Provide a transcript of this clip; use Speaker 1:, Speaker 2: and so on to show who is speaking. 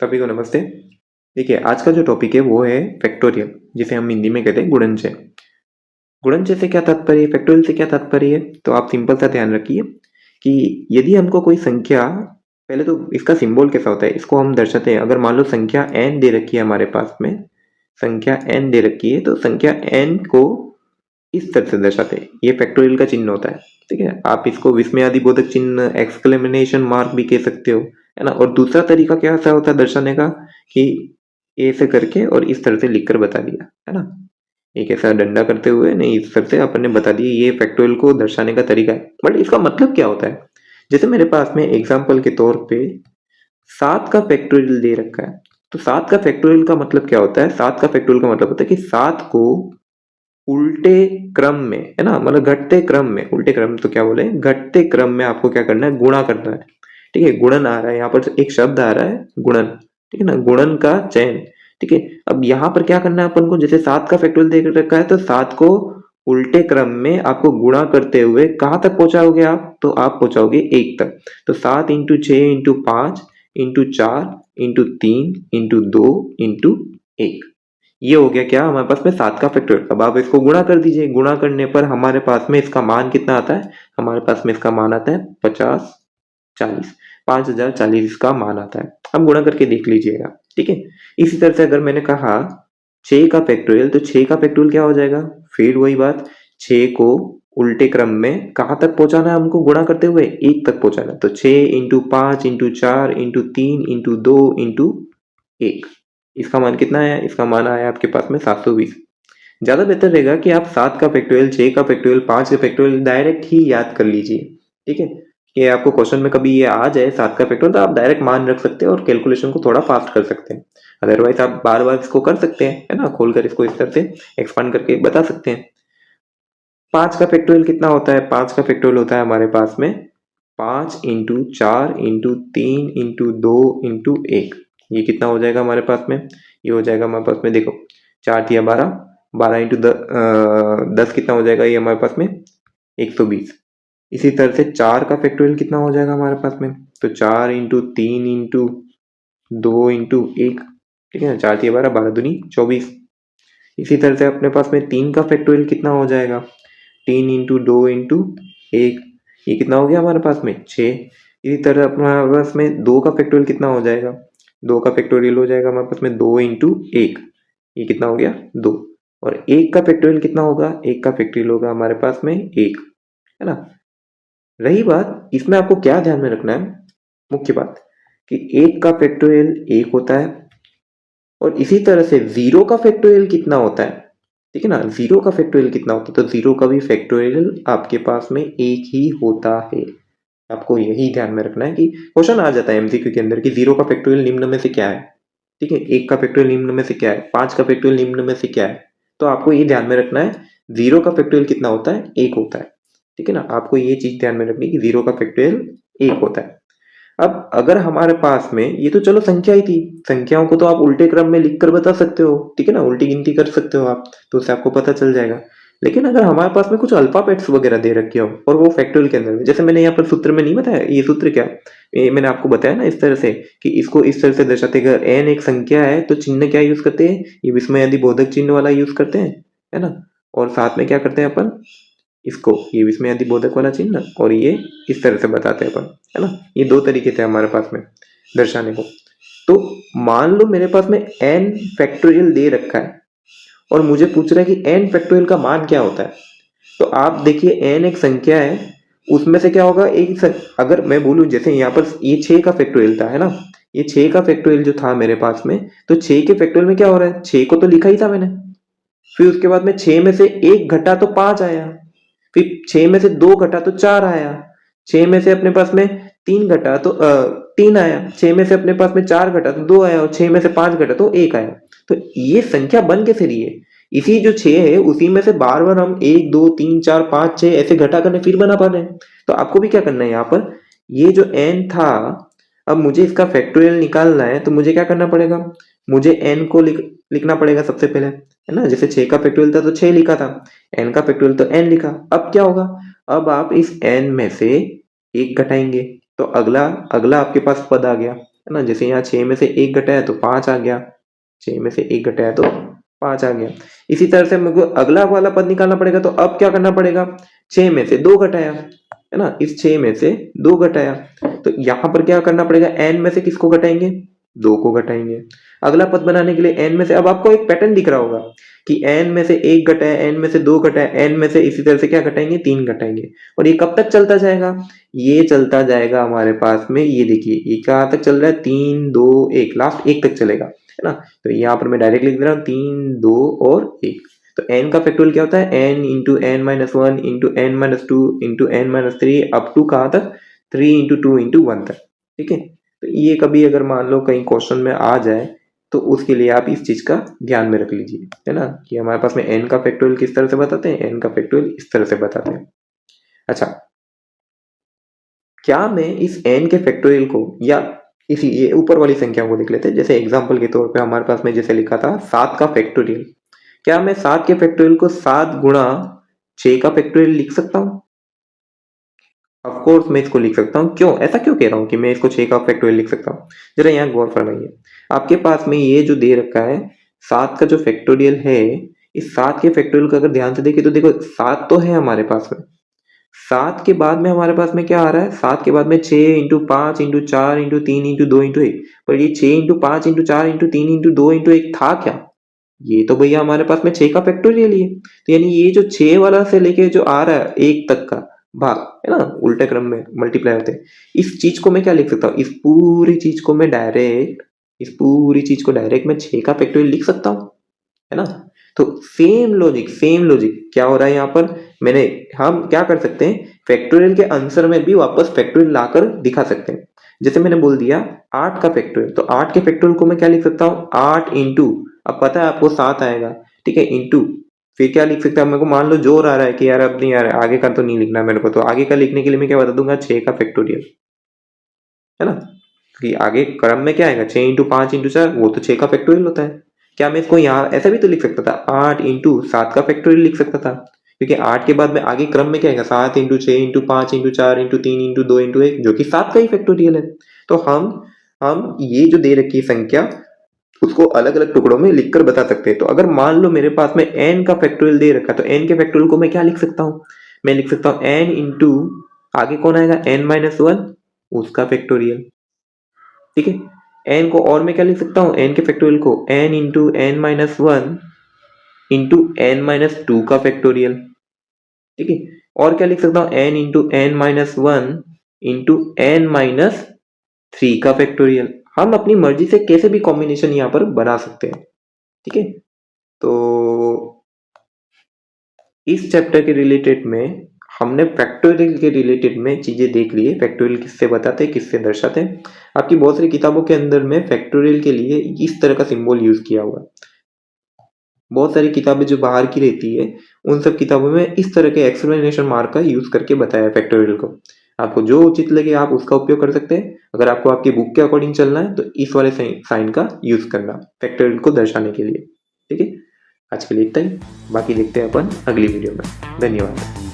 Speaker 1: सभी को नमस्ते। देखिए, आज का जो टॉपिक है वो है फैक्टोरियल, जिसे हम हिंदी में कहते हैं गुणनचय। गुणनचय से क्या तात्पर्य है, फैक्टोरियल से क्या तात्पर्य है, तो आप सिंपल सा ध्यान रखिए कि यदि हमको कोई संख्या, पहले तो इसका सिंबल कैसा होता है, इसको हम दर्शाते हैं। अगर मान लो संख्या n दे रखी है हमारे पास में, संख्या n दे रखी है, तो संख्या n को इस तरह से दर्शाते हैं। ये फैक्टोरियल का चिन्ह होता है। ठीक है, आप इसको विस्मयादिबोधक चिन्ह, एक्सक्लेमेशन मार्क भी कह सकते हो, है ना। और दूसरा तरीका क्या सा होता है दर्शाने का, कि ऐसे करके और इस तरह से लिखकर बता दिया, है ना। एक ऐसा डंडा करते हुए नहीं, इस तरह से अपन ने बता दिया। ये फैक्टोरियल को दर्शाने का तरीका है। बट इसका मतलब क्या होता है, जैसे मेरे पास में एग्जाम्पल के तौर पे 7 का फैक्टोरियल दे रखा है, तो 7 का फैक्टोरियल का मतलब क्या होता है, 7 का फैक्टोरियल का मतलब होता है कि 7 को उल्टे क्रम में, है ना, मतलब घटते क्रम में, उल्टे क्रम तो क्या बोले, घटते क्रम में आपको क्या करना है, गुणा करना है। ठीक है, गुणन आ रहा है, यहाँ पर एक शब्द आ रहा है गुणन। ठीक है ना, गुणन का चयन। ठीक है, अब यहाँ पर क्या करना है अपन को, जैसे 7 का फैक्टोरियल दे रखा है, तो 7 को उल्टे क्रम में आपको गुणा करते हुए कहाँ तक पहुंचाओगे आप, तो आप पहुंचाओगे 1 तक। तो 7 into 6 into 5 into 4 into 3 into 2 into 1, ये हो गया क्या हमारे पास में 7 का फैक्टोरियल। अब आप इसको गुणा कर दीजिए, गुणा करने पर हमारे पास में इसका मान कितना आता है, हमारे पास में इसका मान आता है 5040, 5040 इसका मान आता है। अब गुणा करके देख लीजिएगा। ठीक है, इसी तरह से अगर मैंने कहा 6 का फैक्टोरियल, तो 6 का फैक्टोरियल क्या हो जाएगा, फिर वही बात, 6 को उल्टे क्रम में कहाँ तक पहुंचाना है हमको, गुणा करते हुए 1 तक पहुंचाना है। तो 6 into 5 into 4 into 3 into 2 into 1, इसका मान कितना आया, इसका मान आया आपके पास में 720। ज्यादा बेहतर रहेगा कि आप 7 का फैक्टोरियल, 6 का फैक्टोरियल, 5 का फैक्टोरियल डायरेक्ट ही याद कर लीजिए। ठीक है, कि आपको क्वेश्चन में कभी ये आ जाए 7 का फैक्टोरियल, तो आप डायरेक्ट मान रख सकते हैं और कैलकुलेशन को थोड़ा फास्ट कर सकते हैं। अदरवाइज आप बार बार इसको कर सकते हैं, है ना, खोलकर इसको इस तरह से एक्सपांड करके बता सकते हैं। 5 का फैक्टोरियल कितना होता है, 5 का फैक्टोरियल होता है हमारे पास में 5 इंटू 4 इंटू 3 इंटू 2 इंटू 1, ये कितना हो जाएगा हमारे पास में, ये हो जाएगा हमारे पास में, देखो 4 थिया 12, 12 इंटू 10 कितना हो जाएगा, ये हमारे पास में 120। इसी तरह से 4 का फैक्टोरियल कितना हो जाएगा हमारे पास में, तो 4 इंटू 3 इंटू 2 इंटू 1, ठीक है ना, 4 थिया 12, 12 दूनी 24। इसी तरह से अपने पास में 3 का फैक्टोरियल कितना हो जाएगा, 3 इंटू 2 इंटू 1, ये कितना हो गया हमारे पास में 6। इसी तरह हमारे पास में 2 का फैक्टोरियल कितना हो जाएगा, 2 का फैक्टोरियल हो जाएगा हमारे पास में 2 इंटू 1, ये कितना हो गया 2। और 1 का फैक्टोरियल कितना होगा, 1 का फैक्टोरियल होगा हमारे पास में 1, है ना। रही बात, इसमें आपको क्या ध्यान में रखना है, मुख्य बात, कि 1 का फैक्टोरियल 1 होता है, और इसी तरह से 0 का फैक्टोरियल कितना होता है, ठीक है ना, 0 का फैक्टोरियल कितना होता है, तो 0 का भी फैक्टोरियल आपके पास में 1 ही होता है। आपको यही ध्यान में रखना है कि क्वेश्चन आ जाता है एमसीक्यू के अंदर कि 0 का फैक्टोरियल निम्न में से क्या है, ठीक है, 1 का फैक्टोरियल निम्न में से क्या है, 5 का फैक्टोरियल निम्न में से क्या है। तो आपको ये ध्यान में रखना है 0 का फैक्टोरियल कितना होता है, 1 होता है। ठीक है ना, आपको ये चीज ध्यान में रखनी है कि 0 का फैक्टोरियल 1 होता है। अब अगर हमारे पास में, ये तो चलो संख्या ही थी, संख्याओं को तो आप उल्टे क्रम में लिखकर बता सकते हो, ठीक है ना, उल्टी गिनती कर सकते हो आप, तो उससे आपको पता चल जाएगा। लेकिन अगर हमारे पास में कुछ अल्फाबेट्स वगैरह दे रखे हो और वो फैक्टोरियल के अंदर, जैसे मैंने यहाँ पर सूत्र में नहीं बताया, ये सूत्र क्या, ये मैंने आपको बताया ना इस तरह से, कि इसको इस तरह से दर्शाते हैं, अगर n एक संख्या है तो चिन्ह क्या यूज करते हैं, ये विस्मयादिबोधक चिन्ह वाला यूज करते हैं, है ना। और साथ में क्या करते हैं अपन, इसको ये विस्मयादिबोधक वाला चिन्ह, और ये इस तरह से बताते हैं अपन, है ना। ये 2 तरीके थे हमारे पास में दर्शाने को। तो मान लो मेरे पास में n फैक्टोरियल दे रखा है और मुझे पूछ रहा है कि n फैक्टोरियल का मान क्या होता है। तो आप देखिए n एक संख्या है, उसमें से क्या होगा, अगर मैं बोलूं जैसे यहाँ पर ये 6 का फैक्टोरियल था, है ना, ये 6 का फैक्टोरियल जो था मेरे पास में, तो 6 के फैक्टोरियल में क्या हो रहा है, 6 को तो लिखा ही था मैंने, फिर उसके बाद में 6 में से 1 घटा तो 5 आया, फिर 6 में से 2 घटा तो 4 आया, 6 में से अपने पास में 3 घटा तो 3 आया, 6 में से अपने पास में 4 घटा तो 2 आया, और 6 में से 5 घटा तो 1 आया। तो ये संख्या बन कैसे रही है, इसी जो 6 है उसी में से बार बार हम 1 2 3 4 5 6 ऐसे घटा करने फिर बना पा रहे हैं। तो आपको भी क्या करना है, यहाँ पर ये जो n था, अब मुझे इसका फैक्टोरियल निकालना है, तो मुझे क्या करना पड़ेगा, मुझे n को लिखना पड़ेगा सबसे पहले, है ना। जैसे 6 का फैक्टोरियल था तो 6 लिखा था, n का फैक्टोरियल तो n लिखा। अब क्या होगा, अब आप इस n में से 1 घटाएंगे तो अगला अगला आपके पास पद आ गया, है ना। जैसे यहाँ 6 में से 1 घटाया तो 5 आ गया, 6 में से 1 घटाया तो 5 आ गया। इसी तरह से मेरे को अगला वाला पद निकालना पड़ेगा, तो अब क्या करना पड़ेगा, 6 में से 2 घटाया, है ना, इस 6 में से 2 घटाया, तो यहाँ पर क्या करना पड़ेगा, n में से किसको घटाएंगे, 2 को घटाएंगे। अगला पद बनाने के लिए n में से, अब आपको एक पैटर्न दिख रहा होगा कि n में से 1 घटाया, n में से 2 घटाया, n में से इसी तरह से क्या घटाएंगे, 3 घटाएंगे। और ये कब तक चलता जाएगा, ये चलता जाएगा हमारे पास में, ये देखिए ये कहाँ तक चल रहा है, 3 2 1, लास्ट 1 तक चलेगा, है ना। तो यहाँ पर मैं डायरेक्ट लिख दे रहा हूँ 3 2 और 1। तो n का फैक्टोरियल क्या होता है, n into n minus one into n minus two into n minus three up to कहाँ तक, 3 इंटू टू इंटू वन तक, ठीक है। तो ये कभी अगर मान लो कहीं क्वेश्चन में आ जाए तो उसके लिए आप इस चीज का ध्यान में रख लीजिए, है ना, कि हमारे पास में n का फैक्टोरियल किस तरह से बताते हैं, n का फैक्टोरियल इस तरह से बताते हैं। अच्छा, क्या मैं इस n के फैक्टोरियल को, या इसी ये ऊपर वाली संख्या को देख लेते हैं। जैसे एग्जांपल के तौर पे हमारे पास में जैसे लिखा था 7 का फैक्टोरियल, क्या मैं 7 के फैक्टोरियल को 7 गुणा 6 का फैक्टोरियल लिख सकता हूँ? ऑफ कोर्स मैं इसको लिख सकता हूँ। क्यों, ऐसा क्यों कह रहा हूँ कि मैं इसको 6 का फैक्टोरियल लिख सकता हूँ, जरा यहाँ गौर फरमाइए। आपके पास में ये जो दे रखा है 7 का जो फैक्टोरियल है, इस 7 के फैक्टोरियल को अगर ध्यान से देखें तो देखो 7 तो है हमारे पास में, 7 के बाद में हमारे पास में क्या आ रहा है, 7 के बाद में 6 into 5 into 4 into 3 into 2 into 1, पर ये 6 into 5 into 4 into 3 into 2 into 1 था क्या, ये तो भैया हमारे पास में 6 का फैक्टोरियल ही है। तो यानी ये जो 6 वाला से लेके जो आ रहा है 1 तक का भाग, है ना, उल्टे क्रम में मल्टीप्लाई होते हैं, इस चीज को मैं क्या लिख सकता हूँ, इस पूरी चीज को मैं डायरेक्ट, इस पूरी चीज को डायरेक्ट मैं 6 का फैक्टोरियल लिख सकता हूँ, है ना। तो सेम लॉजिक क्या हो रहा है यहाँ पर, मैंने, हम क्या कर सकते हैं, फैक्टोरियल के आंसर में भी वापस फैक्टोरियल लाकर दिखा सकते हैं। जैसे मैंने बोल दिया 8 का फैक्टोरियल, तो 8 के फैक्टोरियल को मैं क्या लिख सकता हूँ, 8 इंटू, अब पता है आपको 7 आएगा, ठीक है, इंटू, फिर क्या लिख सकता हूँ, मेरे को मान लो जोर आ रहा है कि यार अब नहीं आ रहा है, आगे का तो नहीं लिखना मेरे को, तो आगे का लिखने के लिए मैं क्या बता दूंगा, 6 का फैक्टोरियल, है ना, क्योंकि आगे क्रम में क्या आएगा, 6 इंटू 5 इंटू 4, वो तो 6 का फैक्टोरियल होता है। क्या मैं इसको यहाँ ऐसा भी तो लिख सकता था, 8 इंटू 7 का फैक्टोरियल लिख सकता था, क्योंकि 8 के बाद में आगे क्रम में क्या आएगा, 7 into 6 into 5 into 4 into 3 into 2 into 1, जो कि 7 का ही फैक्टोरियल है। तो हम ये जो दे रखी है संख्या, उसको अलग अलग टुकड़ों में लिखकर बता सकते हैं। तो अगर मान लो मेरे पास में n का फैक्टोरियल दे रखा है, तो n के फैक्टोरियल को मैं क्या लिख सकता हूँ, मैं लिख सकता हूँ n इंटू, आगे कौन आएगा, n माइनस वन, उसका फैक्टोरियल, ठीक है। n को और मैं क्या लिख सकता हूँ, n के फैक्टोरियल को n into n minus one into n minus two का फैक्टोरियल, ठीक है। और क्या लिख सकता हूँ, n into n minus one into n minus three का फैक्टोरियल। हम अपनी मर्जी से कैसे भी कॉम्बिनेशन यहाँ पर बना सकते हैं, ठीक है। तो इस चैप्टर के रिलेटेड में हमने फैक्टोरियल के रिलेटेड में चीजें देख ली है, फैक्टोरियल किससे बताते हैं, किससे दर्शाते हैं। आपकी बहुत सारी किताबों के अंदर में फैक्टोरियल के लिए इस तरह का सिंबल यूज किया हुआ है। बहुत सारी किताबें जो बाहर की रहती है, उन सब किताबों में इस तरह के एक्सप्लेनेशन मार्क का यूज करके बताया फैक्टोरियल को। आपको जो उचित लगे आप उसका उपयोग कर सकते हैं। अगर आपको आपकी बुक के अकॉर्डिंग चलना है तो इस वाले साइन का यूज करना फैक्टोरियल को दर्शाने के लिए, ठीक है। आज के लिए इतना ही, बाकी देखते हैं अपन अगली वीडियो में। धन्यवाद।